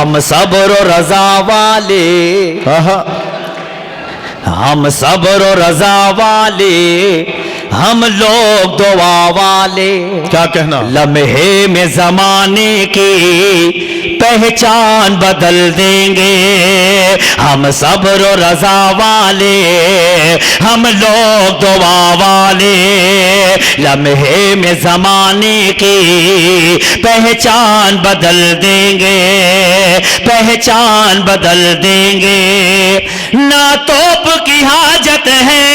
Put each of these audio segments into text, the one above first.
हम सब्र और रजा वाले, हम सब्र और रजा वाले, हम लोग दुआ वाले। क्या कहना? लम्हे में जमाने की पहचान बदल देंगे, हम सब्र और रजा वाले, हम लोग दुआ वाले। लम्हे में जमाने की पहचान बदल देंगे, पहचान बदल देंगे। ना तोप की हाजत है,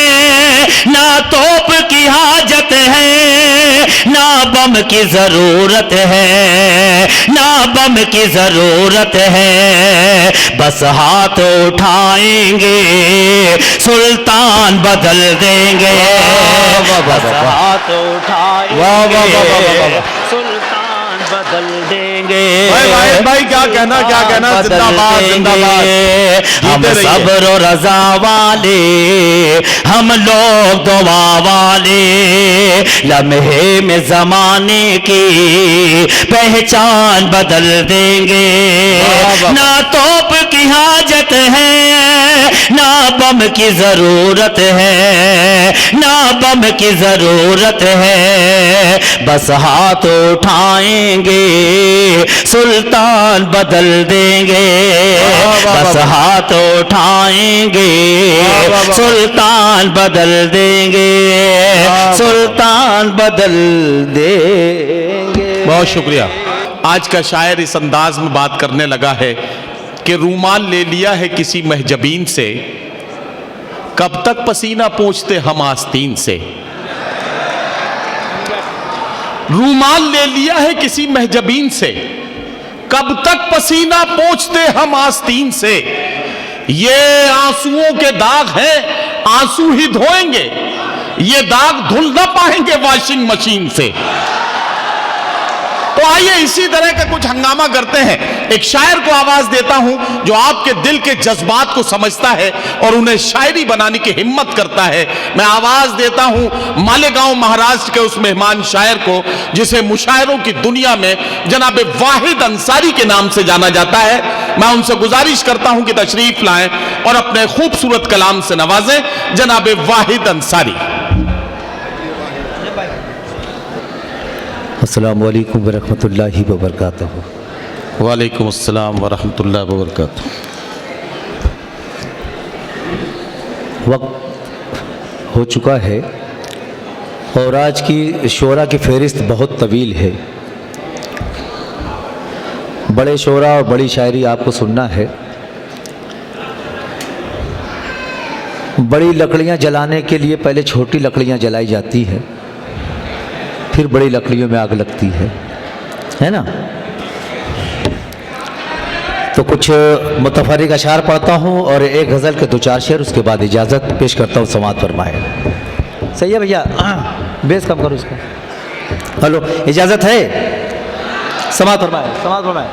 ना तोप की हाजत है, ना बम की जरूरत है, ना बम की जरूरत है। बस हाथ उठाएंगे सुल्तान बदल देंगे, बस हाथ उठाएंगे सुल्तान बदल देंगे। भाई क्या कहना, क्या कहना? जिंदाबाद जिंदाबाद। हम सब्र और रजा वाले, हम लोग दुआ वाले। लम्हे में जमाने की पहचान बदल देंगे। ना तोप की हाजत है, ना बम की जरूरत है, ना बम की जरूरत है। बस हाथ उठाएंगे सुल्तान बदल देंगे, बस हाथ उठाएंगे सुल्तान बदल देंगे, सुल्तान बदल देंगे। बहुत शुक्रिया। आज का शायर इस अंदाज में बात करने लगा है कि रूमाल ले लिया है किसी महजबीन से, कब तक पसीना पोंछते हम आस्तीन से। रूमाल ले लिया है किसी महजबीन से, कब तक पसीना पोंछते हम आस्तीन से। ये आंसुओं के दाग हैं, आंसू ही धोएंगे, ये दाग धुल ना पाएंगे वॉशिंग मशीन से। तो आइए इसी तरह का कुछ हंगामा करते हैं। एक शायर को आवाज देता हूं जो आपके दिल के जज्बात को समझता है और उन्हें शायरी बनाने की हिम्मत करता है। मैं आवाज देता हूं मालेगांव महाराष्ट्र के उस मेहमान शायर को जिसे मुशायरों की दुनिया में जनाब वाहिद अंसारी के नाम से जाना जाता है। मैं उनसे गुजारिश करता हूं कि तशरीफ लाएं और अपने खूबसूरत कलाम से नवाजें जनाब वाहिद अंसारी। अस्सलाम वालेकुम वरहमतुल्लाहि वबरकातुहू। वालेकुम अस्सलाम वरहमतुल्लाहि वबरकातुहू। वक्त हो चुका है और आज की शोरा की फहरिस्त बहुत तवील है। बड़े शोरा और बड़ी शायरी आपको सुनना है। बड़ी लकड़ियां जलाने के लिए पहले छोटी लकड़ियां जलाई जाती है, फिर बड़ी लकड़ियों में आग लगती है ना। तो कुछ मुतफर्रिक अशार पढ़ता हूँ और एक गज़ल के दो चार शेर, उसके बाद इजाज़त पेश करता हूँ। समात फरमाए। सही है भैया? बेस कम करो उसका। हेलो, इजाज़त है? समात फरमाए, समात फरमाए।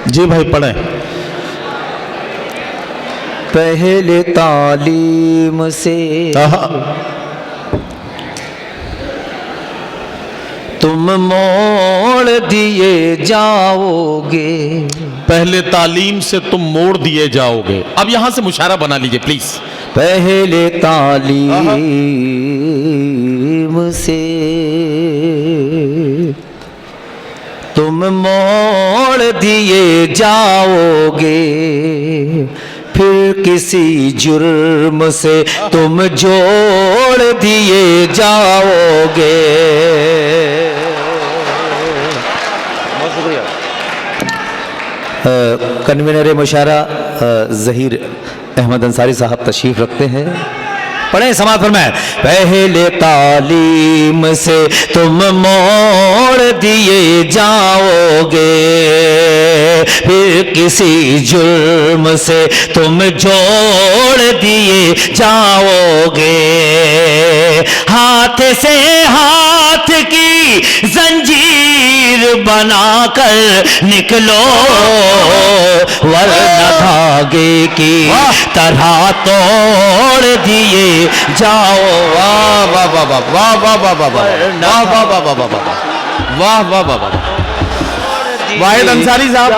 जी भाई पढ़ें। पहले तालीम से तुम मोड़ दिए जाओगे, पहले तालीम से तुम मोड़ दिए जाओगे। अब यहां से मुशायरा बना लीजिए प्लीज। पहले तालीम से तुम मोड़ दिए जाओगे, फिर किसी जुर्म से तुम जोड़ दिए जाओगे। बहुत शुक्रिया। कन्वीनर मुशायरा ज़हीर अहमद अंसारी साहब तशरीफ़ रखते हैं। पढ़ें, समात फरमाएं। पहले तालीम से तुम मोड़ दिए जाओगे, फिर किसी जुर्म से तुम जोड़ दिए जाओगे। हाथ से हाथ की जंजीर बनाकर निकलो, वरना धागे की तरह तोड़ दिए जाओ। वाह वाह वाह वाह वाह वाह वाह वाह वाह वाह वाह वाह वाह वाह वाह वाह वाह वाह। वाहिद अंसारी साहब,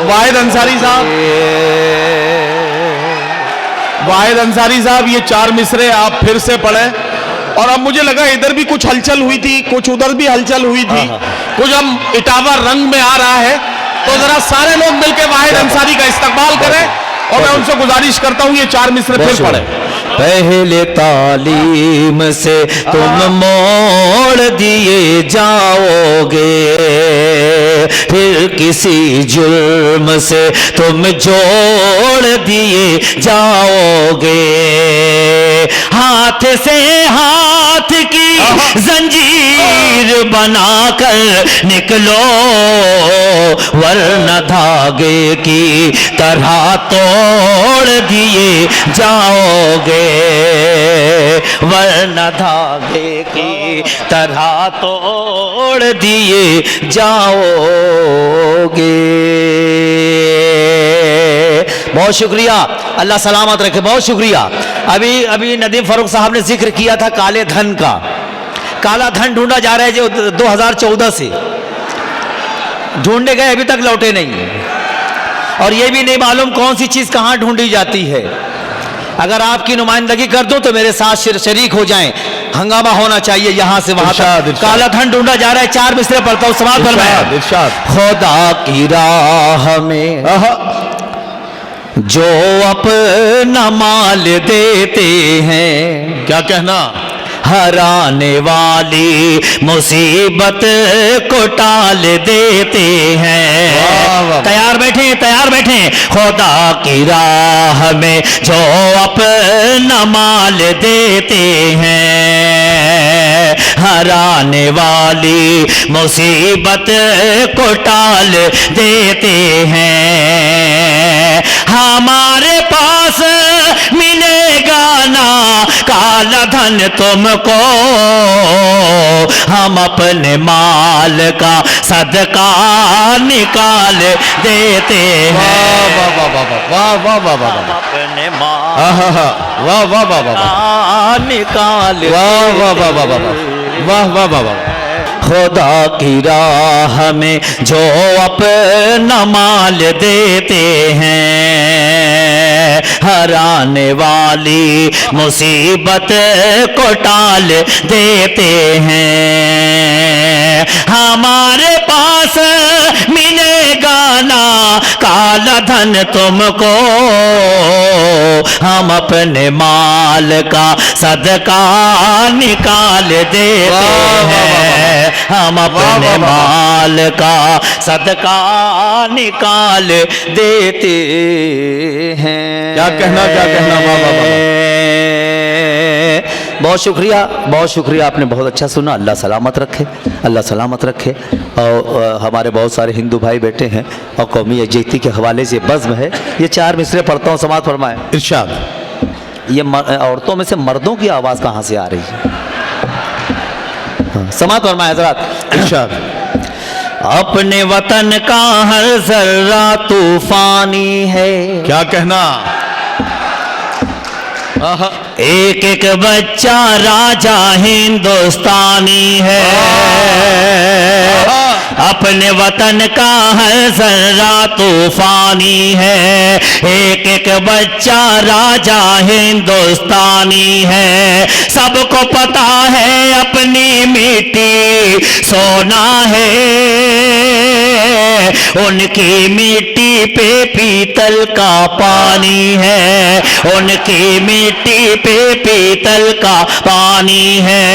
वाहिद अंसारी साहब, वाहिद अंसारी साहब, ये 4 मिसरे आप फिर से पढ़े। और अब मुझे लगा इधर भी कुछ हलचल हुई थी, कुछ उधर भी हलचल हुई थी, कुछ हम इटावा रंग में आ रहा है, तो जरा सारे लोग मिलकर वाहिद अंसारी का इस्तकबाल करें और मैं उनसे गुजारिश करता हूं ये 4 मिसरे फिर पढ़े। पहले तालीम से तुम मोड़ दिए जाओगे, फिर किसी जुर्म से तुम जोड़ दिए जाओगे। हाथ से हाथ की जंजीर बनाकर निकलो, वरना धागे की तरह तोड़ दिए जाओगे, वरना धागे की तरह तोड़ दिए जाओगे। बहुत शुक्रिया, अल्लाह सलामत रखे, बहुत शुक्रिया। अभी नदीम फारूक साहब ने जिक्र किया था काले धन का। काला धन ढूंढा जा रहा है जो 2014 से ढूंढने गए, अभी तक लौटे नहीं, और ये भी नहीं मालूम कौन सी चीज कहां ढूंढी जाती है। अगर आपकी नुमाइंदगी कर दूं तो मेरे साथ शरीक हो जाएं, हंगामा होना चाहिए यहां से वहां तक। काला धन ढूंढा जा रहा है, 4 मिसरे पढ़ता हूं, समाप्त फरमाएं। खुदा की राह में जो अपना माल देते हैं, क्या कहना, हराने वाली मुसीबत को टाल देते हैं। तैयार बैठे, तैयार बैठे। खुदा की राह में जो अपना माल देते हैं, हराने वाली मुसीबत को टाल देते हैं। हमारे पास मिलेगा ना काला धन तुमको, हम अपने माल का सदका निकाल देते हैं। वाह वाह वाह वाह वाह वाह वाह वाह, अपने माल वाह वाह वाह वाह निकाल, वाह वाह वाह वाह वाह वाह वाह वाह। खुदा की राह में जो अपना माल देते हैं, हराने वाली मुसीबत को टाल देते हैं। हमारे पास मिलेगा ना काला धन तुमको, हम अपने माल का सदका निकाल देते हैं, हम अपने माल का सदका निकाल देते हैं। क्या कहना, क्या कहना, वाह वाह वाह। बहुत शुक्रिया, बहुत शुक्रिया, आपने बहुत अच्छा सुना। अल्लाह सलामत रखे, अल्लाह सलामत रखे। और हमारे बहुत सारे हिंदू भाई बैठे हैं और कौमी यकजहती के हवाले से बज़्म है। ये 4 मिसरे पढ़ता हूँ, समाअत फरमाएं। इरशाद। ये औरतों में से मर्दों की आवाज़ कहाँ से आ रही है? समाअत फरमाएं हज़रात। इरशाद। अपने वतन का हर जर्रा तूफानी है, क्या कहना, एक एक बच्चा राजा हिंदुस्तानी है। अपने वतन का हर जर्रा तूफानी है, एक एक बच्चा राजा हिंदुस्तानी है। सबको पता है अपनी मिट्टी सोना है, उनकी मिट्टी पे पीतल का पानी है, उनकी मिट्टी पे पीतल का पानी है।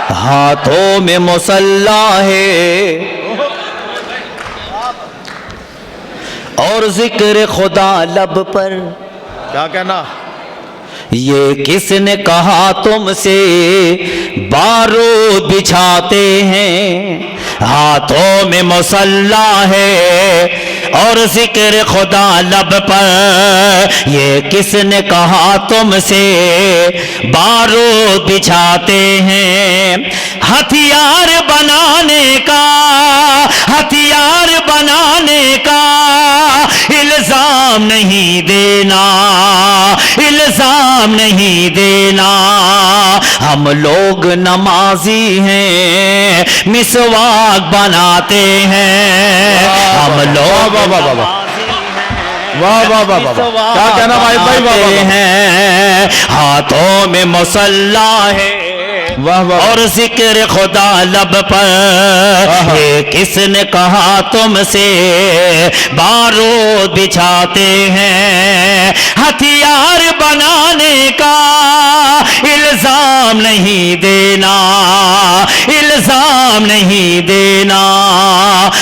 हाथों में मुसल्ला है और जिक्र खुदा लब पर, क्या कहना, ये किसने कहा तुमसे बारूद बिछाते हैं। हाथों में मुसल्ला है और जिक्र खुदा लब पर, ये किसने कहा तुमसे बारूद बिछाते हैं। हथियार बनाने का, हथियार बनाने का इल्जाम नहीं देना, इल्जाम नहीं देना। हम लोग नमाजी हैं, मिसवाक बनाते हैं। हम लोग वाह वाह वाह वाह वाह वाह वाह वाह वाह, क्या कहना भाई भाई, वाह वाह वाह हैं, हाथों में मुसल्ला है वाह वाह, और जिक्र खुदा लब पर। ये किसने कहा तुमसे बारूद बिछाते हैं। हथियार बनाने का इल्जाम नहीं देना, इल्जाम नहीं देना।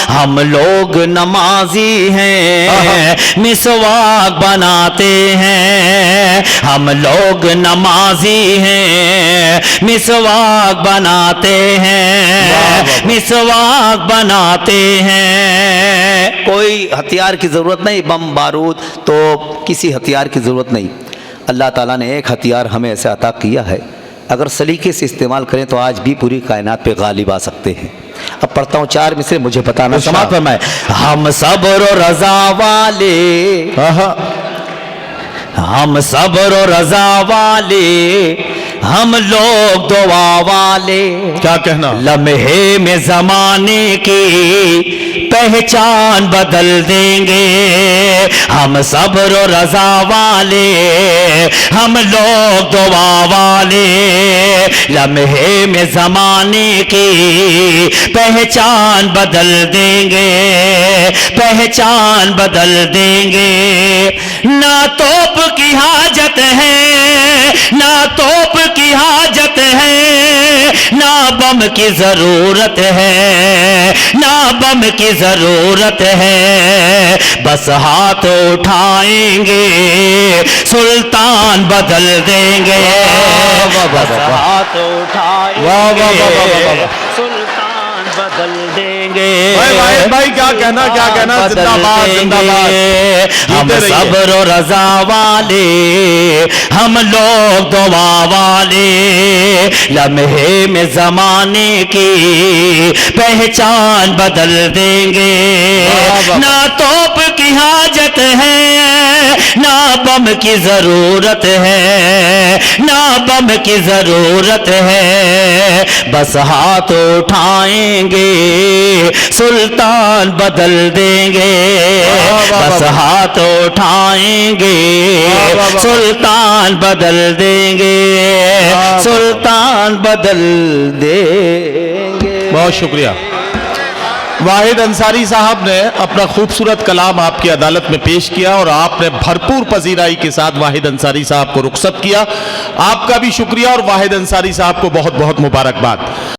हम लोग नमाजी हैं, मिसवाक बनाते हैं। हम लोग नमाजी हैं, मिसवाक बनाते हैं, मिसवाक बनाते हैं। कोई हथियार की ज़रूरत नहीं, बम बारूद तो किसी हथियार की ज़रूरत नहीं। अल्लाह ताला ने एक हथियार हमें ऐसा अता किया है, अगर सलीके से इस्तेमाल करें तो आज भी पूरी कायनात पे गालिब आ सकते हैं। अब पढ़ता हूँ 4 मिसरे, मुझे बताना समाप्त फरमाए। हम सब्र और रजा वाले, हम सब्र और रजा वाले, हम लोग दुआ वाले। क्या कहना, लम्हे में जमाने की पहचान बदल देंगे। हम सब्र और रजा वाले, हम लोग दुआ वाले। लम्हे में जमाने की पहचान बदल देंगे, पहचान बदल देंगे। ना तोप की हाजत है, ना तोप की हाजत है, ना बम की जरूरत है, ना बम की जरूरत है। बस हाथ उठाएंगे, सुल्तान बदल देंगे। बस हाथ उठाएंगे, सुल्तान बदल देंगे। भाई भाई क्या कहना, क्या कहना, जिंदाबाद जिंदाबाद। हम सब्र और रजा वाले, हम लोग दुआ वाले। लम्हे में जमाने की पहचान बदल देंगे। ना तोप की हाजत है, ना बम की जरूरत है, ना बम की जरूरत है। बस हाथ उठाएंगे, सुल्तान बदल देंगे। बस हाथ उठाएंगे, सुल्तान बदल देंगे, सुल्तान बदल देंगे। बहुत शुक्रिया। वाहिद अंसारी साहब ने अपना खूबसूरत कलाम आपकी अदालत में पेश किया और आपने भरपूर पजीराई के साथ वाहिद अंसारी साहब को रुखसत किया। आपका भी शुक्रिया और वाहिद अंसारी साहब को बहुत बहुत मुबारकबाद।